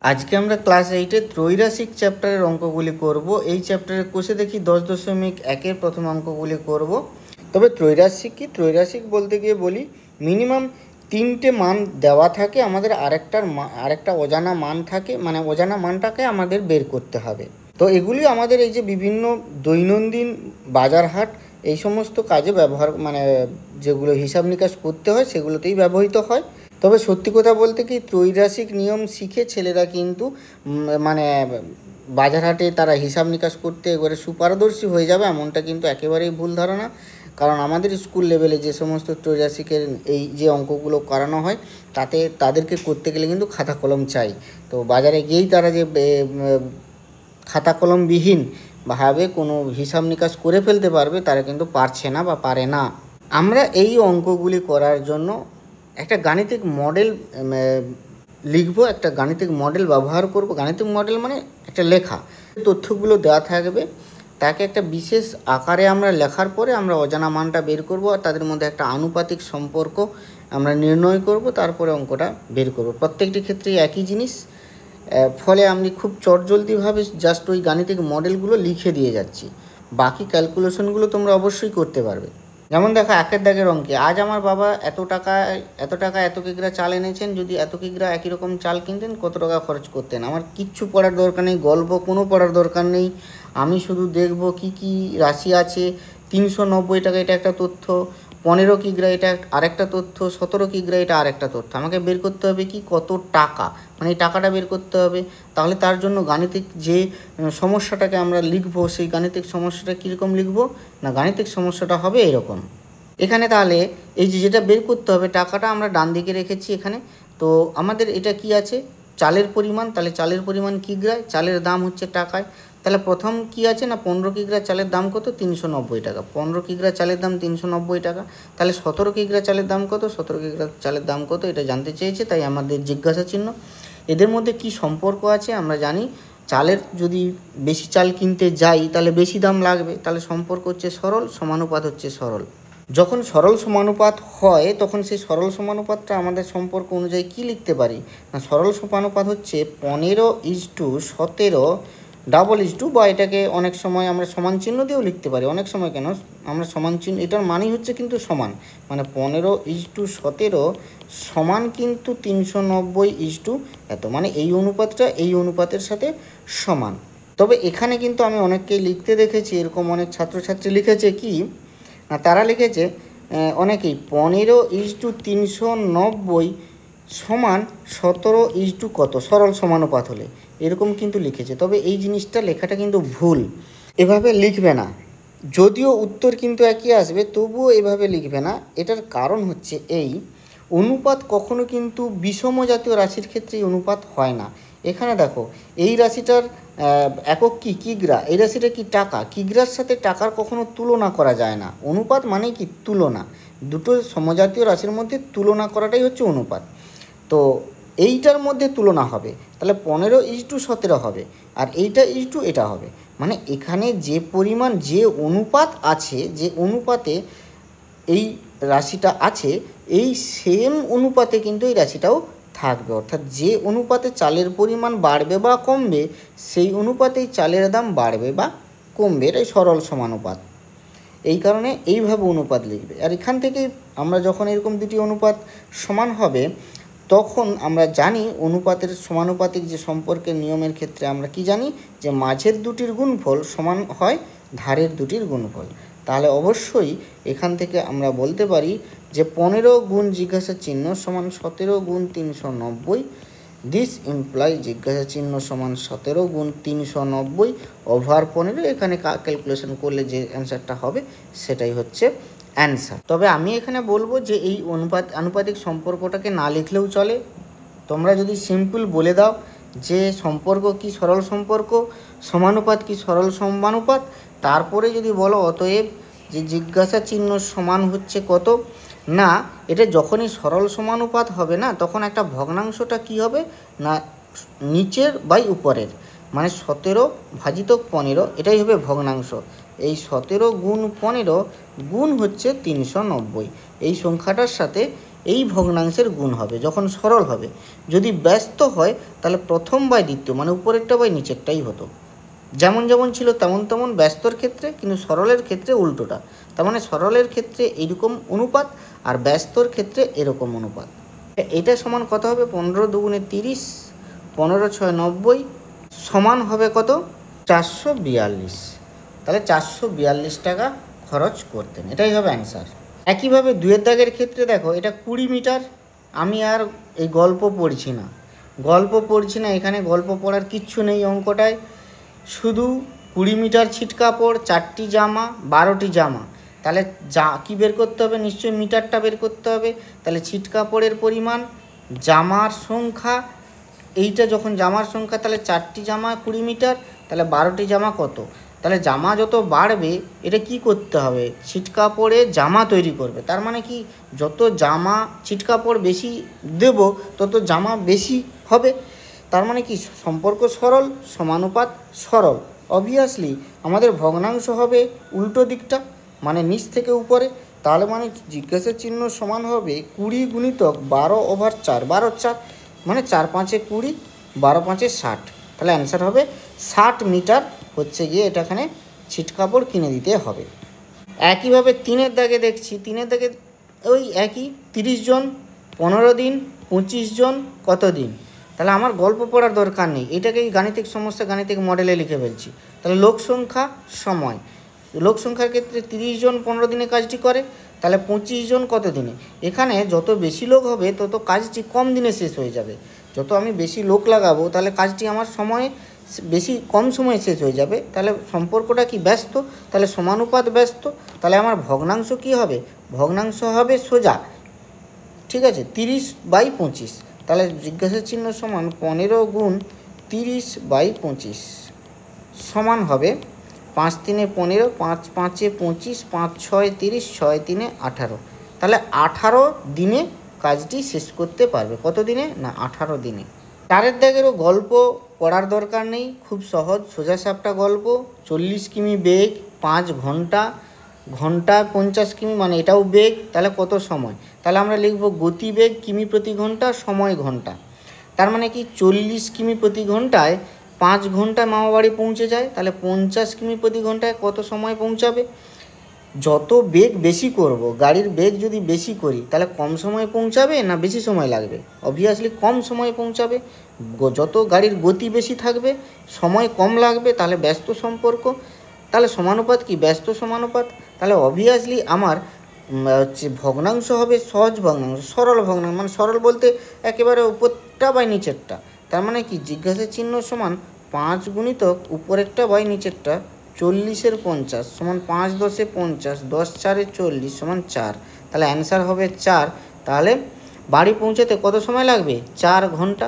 আজকে আমরা ক্লাস 8-এর ত্রৈরাশিক চ্যাপ্টারের অঙ্কগুলি করব। এই চ্যাপ্টারে কোষে দেখি 10.1-এর প্রথম অঙ্কগুলি করব। তবে ত্রৈরাশিক কি, ত্রৈরাশিক বলতে গিয়ে বলি মিনিমাম 3টে মান দেওয়া থাকে, আমাদের আরেকটা অজানা মান থাকে, মানে অজানা মানটাকে আমাদের বের করতে হবে। তো এগুলি আমাদের এই যে বিভিন্ন দৈনন্দিন বাজারহাট এই সমস্ত কাজে ব্যবহার, মানে যেগুলো হিসাব নিকাশ করতে হয় সেগুলোতেই ব্যবহৃত হয়। তবে সত্যি কথা বলতে কি, ত্রৈরাশিক নিয়ম শিখে ছেলেরা কিন্তু মানে বাজারহাটে তারা হিসাব নিকাশ করতে এবারে সুপারদর্শী হয়ে যাবে এমনটা কিন্তু একেবারেই ভুল ধারণা। কারণ আমাদের স্কুল লেভেলে যে সমস্ত ত্রৈরাশিকের এই যে অঙ্কগুলো করানো হয় তাতে তাদেরকে করতে গেলে কিন্তু খাতা কলম চাই। তো বাজারে গিয়েই তারা যে খাতা কলমবিহীন ভাবে কোনো হিসাব নিকাশ করে ফেলতে পারবে তারা কিন্তু পারছে না বা পারে না। আমরা এই অঙ্কগুলি করার জন্য একটা গাণিতিক মডেল লিখব, একটা গাণিতিক মডেল ব্যবহার করব। গাণিতিক মডেল মানে একটা লেখা, তথ্যগুলো দেওয়া থাকবে, তাকে একটা বিশেষ আকারে আমরা লেখার পরে আমরা অজানা মানটা বের করব আর তাদের মধ্যে একটা আনুপাতিক সম্পর্ক আমরা নির্ণয় করব, তারপরে অঙ্কটা বের করব। প্রত্যেকটি ক্ষেত্রেই একই জিনিস, ফলে আমি খুব চটজলদিভাবে জাস্ট ওই গাণিতিক মডেলগুলো লিখে দিয়ে যাচ্ছি। বাকি ক্যালকুলেশনগুলো তোমরা অবশ্যই করতে পারবে। যেমন দেখো, 1-এর দাগের অঙ্কে, আজ আমার বাবা এত টাকা এত কিগ্রা চাল এনেছেন, যদি এত কিগ্রা একই রকম চাল কিনতেন কত টাকা খরচ করতেন। আমার কিচ্ছু পড়ার দরকার নেই, গল্প কোনো পড়ার দরকার নেই, আমি শুধু দেখব কি কি রাশি আছে। 390 টাকা এটা একটা তথ্য, 15 কিগ্রা এটা আরেকটা তথ্য, 17 কিগ্রা এটা আরেকটা তথ্য। আমাকে বের করতে হবে কি কত টাকা, মানে এই টাকাটা বের করতে হবে। তাহলে তার জন্য গাণিতিক যে সমস্যাটাকে আমরা লিখবো, সেই গাণিতিক সমস্যাটা কীরকম লিখবো না, গাণিতিক সমস্যাটা হবে এরকম। এখানে তাহলে এই যেটা বের করতে হবে, টাকাটা আমরা ডান দিকে রেখেছি এখানে। তো আমাদের এটা কি আছে, চালের পরিমাণ, তাহলে চালের পরিমাণ কিগ্রায়, চালের দাম হচ্ছে টাকায়। তাহলে প্রথম কি আছে না, 15 কিগ্রা চালের দাম কত, 390 টাকা। 15 কিগ্রা চালের দাম 390 টাকা। তাহলে 17 কিগ্রা চালের দাম কত, 17 কিগ্রা চালের দাম কত, এটা জানতে চেয়েছে, তাই আমাদের জিজ্ঞাসা চিহ্ন। এদের মধ্যে কি সম্পর্ক আছে আমরা জানি, চালের যদি বেশি চাল কিনতে যাই তাহলে বেশি দাম লাগবে, তাহলে সম্পর্ক হচ্ছে সরল, সমানুপাত হচ্ছে সরল। যখন সরল সমানুপাত হয় তখন সেই সরল সমানুপাতটা আমাদের সম্পর্ক অনুযায়ী কি লিখতে পারি না, সরল সমানুপাত হচ্ছে 15:17 ডাবল বা এটাকে অনেক সময় আমরা সমান চিহ্ন দিয়েও লিখতে পারি, অনেক সময় কেন আমরা সমান চিহ্ন, এটার মানেই হচ্ছে কিন্তু সমান, মানে 15:17 সমান কিন্তু 390 এত, মানে এই অনুপাতটা এই অনুপাতের সাথে সমান। তবে এখানে কিন্তু আমি অনেককেই লিখতে দেখেছি, এরকম অনেক ছাত্রছাত্রী লিখেছে কি না, তারা লিখেছে অনেকেই 15:390 সমান 17 কত সরল সমানুপাত হলে, এরকম কিন্তু লিখেছে। তবে এই জিনিসটা লেখাটা কিন্তু ভুল, এভাবে লিখবে না। যদিও উত্তর কিন্তু একই আসবে তবুও এভাবে লিখবে না। এটার কারণ হচ্ছে এই, অনুপাত কখনো কিন্তু বিষম জাতীয় রাশির ক্ষেত্রে অনুপাত হয় না। এখানে দেখো এই রাশিটার একক কি কিগ্রা, এই রাশিটা কি টাকা, কিগ্রার সাথে টাকার কখনো তুলনা করা যায় না। অনুপাত মানে কি তুলনা, দুটো সমজাতীয় রাশির মধ্যে তুলনা করাটাই হচ্ছে অনুপাত। তো এইটার মধ্যে তুলনা হবে, তাহলে 15:17 হবে, আর এইটা এটা হবে, মানে এখানে যে পরিমাণ যে অনুপাত আছে, যে অনুপাতে এই রাশিটা আছে এই সেম অনুপাতে কিন্তু এই রাশিটাও থাকবে। অর্থাৎ যে অনুপাতে চালের পরিমাণ বাড়বে বা কমবে সেই অনুপাতেই চালের দাম বাড়বে বা কমবে, এটাই সরল সমানুপাত। এই কারণে এইভাবে অনুপাত লিখবে। আর এখান থেকে আমরা যখন এরকম দুটি অনুপাত সমান হবে তখন আমরা জানি অনুপাতের সমানুপাতিক যে সম্পর্কের নিয়মের ক্ষেত্রে আমরা কি জানি, যে মাঝের দুটির গুণফল সমান হয় ধারের দুটির গুণফল। তাহলে অবশ্যই এখান থেকে আমরা বলতে পারি যে 15 গুণ জিজ্ঞাসা চিহ্ন সমান 17 গুণ 390, দিস ইমপ্লাই জিজ্ঞাসা চিহ্ন সমান 17 গুণ 390 ওভার 15। এখানে ক্যালকুলেশন করলে যে অ্যান্সারটা হবে সেটাই হচ্ছে অ্যান্সার। তবে আমি এখানে বলবো যে এই আনুপাতিক সম্পর্কটাকে না লিখলেও চলে, তোমরা যদি সিম্পল বলে দাও যে সম্পর্ক কি সরল সম্পর্ক, সমানুপাত কি সরল সমানুপাত, তারপরে যদি বলো অতএব যে জিজ্ঞাসা চিহ্ন সমান হচ্ছে কত, না এটা যখনই সরল সমানুপাত হবে না তখন একটা ভগ্নাংশটা কি হবে না নিচের বাই উপরের, মানে 17 ভাজিত 15 এটাই হবে ভগ্নাংশ। এই 17 গুণ 15 গুণ হচ্ছে 390, এই সংখ্যাটার সাথে এই ভগ্নাংশের গুণ হবে যখন সরল হবে। যদি ব্যস্ত হয় তাহলে প্রথম বাই দ্বিতীয় মানে উপরেরটা বাই নিচেরটাই হতো। যেমন যেমন ছিল তেমন তেমন ব্যস্তর ক্ষেত্রে, কিন্তু সরলের ক্ষেত্রে উল্টোটা। তার মানে সরলের ক্ষেত্রে এইরকম অনুপাত আর ব্যস্তর ক্ষেত্রে এরকম অনুপাত। এটা সমান কত হবে? 15 দুগুণে 30, 15 ছয় 90, সমান হবে কত? 442। তাহলে 442 টাকা খরচ করতেন, এটাই হবে অ্যান্সার। একইভাবে 2-এর দাগের ক্ষেত্রে দেখো, এটা 20 মিটার। আমি আর এই গল্প পড়ছি না, এখানে গল্প পড়ার কিচ্ছু নেই অঙ্কটায়। শুধু 20 মিটার ছিট কাপড়, 4টি জামা, 12টি জামা। তাহলে কী বের করতে হবে? নিশ্চয়ই মিটারটা বের করতে হবে। তাহলে ছিট কাপড়ের পরিমাণ, জামার সংখ্যা, এইটা যখন জামার সংখ্যা, তাহলে 4টি জামা 20 মিটার, তাহলে 12টি জামা কত? তাহলে জামা যত বাড়বে এটা কি করতে হবে? ছিট কাপড়ে জামা তৈরি করবে। তার মানে কি, যত জামা ছিট কাপড় বেশি দেব তত জামা বেশি হবে। তার মানে কি, সম্পর্ক সরল, সমানুপাত সরল। অবভিয়াসলি আমাদের ভগ্নাংশ হবে উল্টো দিকটা, মানে নিচ থেকে উপরে। তাহলে মানে জিজ্ঞাসার চিহ্ন সমান হবে 20 গুণিতক 12/4, 12/4 মানে 4 5-এ 20, 12 5-এ 60। তাহলে অ্যান্সার হবে 60 মিটার হচ্ছে গিয়ে এটাখানে ছিট কাপড় কিনে দিতে হবে। একইভাবে 3-এর দাগে দেখছি, 3-এর দাগে ওই একই 30 জন, 15 দিন, 25 জন, কত দিন? তাহলে আমার গল্প পড়ার দরকার নেই, এটাকেই গাণিতিক সমস্যা, গাণিতিক মডেলে লিখে ফেলছি। তাহলে লোক সংখ্যা সময়, লোক সংখ্যার ক্ষেত্রে 30 জন 15 দিনে কাজটি করে, তাহলে 25 জন কত দিনে? এখানে যত বেশি লোক হবে তত কাজটি কম দিনে শেষ হয়ে যাবে। যত আমি বেশি লোক লাগাবো তাহলে কাজটি আমার সময়ে বেশি কম সময়ে শেষ হয়ে যাবে। তাহলে সম্পর্কটা কি? ব্যস্ত। তাহলে সমানুপাত ব্যস্ত। তাহলে আমার ভগ্নাংশ কি হবে? ভগ্নাংশ হবে সোজা, ঠিক আছে, 30/25। তাহলে জিজ্ঞাসা চিহ্ন সমান 15 গুণ 30/25 সমান হবে 5 3-এ 15, 5 5-এ 25, 5 6 30, 6 3-এ 18। তাহলে 18 দিনে কাজটি শেষ করতে পারবে। কত দিনে? না, 18 দিনে। 4-এর দাগেরও গল্প পড়ার দরকার নেই, খুব সহজ সোজাসাপটা গল্প। 40 কিমি বেগ, 5 ঘন্টা, ঘন্টা 50 কিমি মানে এটাও বেগ। তাহলে কত সময়? তাহলে আমরা লিখব গতিবেগ কিমি প্রতি ঘন্টা, সময় ঘন্টা। তার মানে কি, 40 কিমি প্রতি ঘন্টায় 5 ঘন্টায় মামাবাড়ি পৌঁছে যায়। তাহলে 50 কিমি প্রতি ঘন্টায় কত সময় পৌঁছাবে? যত বেগ বেশি করব, গাড়ির বেগ যদি বেশি করি তাহলে কম সময়ে পৌঁছাবে না বেশি সময় লাগবে? অবভিয়াসলি কম সময়ে পৌঁছাবে। যত গাড়ির গতি বেশি থাকবে সময় কম লাগবে। তাহলে ব্যস্ত সম্পর্ক। তাহলে সমানুপাত কি? ব্যস্ত সমানুপাত। তাহলে অবভিয়াসলি আমার হচ্ছে ভগ্নাংশ হবে সহজ ভগ্নাংশ, সরল ভগ্নাংশ। মানে সরল বলতে একেবারে উপরটা বাই নিচেরটা। তার মানে কি, জিজ্ঞাসা চিহ্ন সমান 5 গুণিতক উপরেরটা বাই নিচেরটা, 40-এর 50 সমান 5 10-এ 50, 10 4-এ 40 সমান 4। তাহলে অ্যান্সার হবে 4। তাহলে বাড়ি পৌঁছাতে কত সময় লাগবে? 4 ঘন্টা।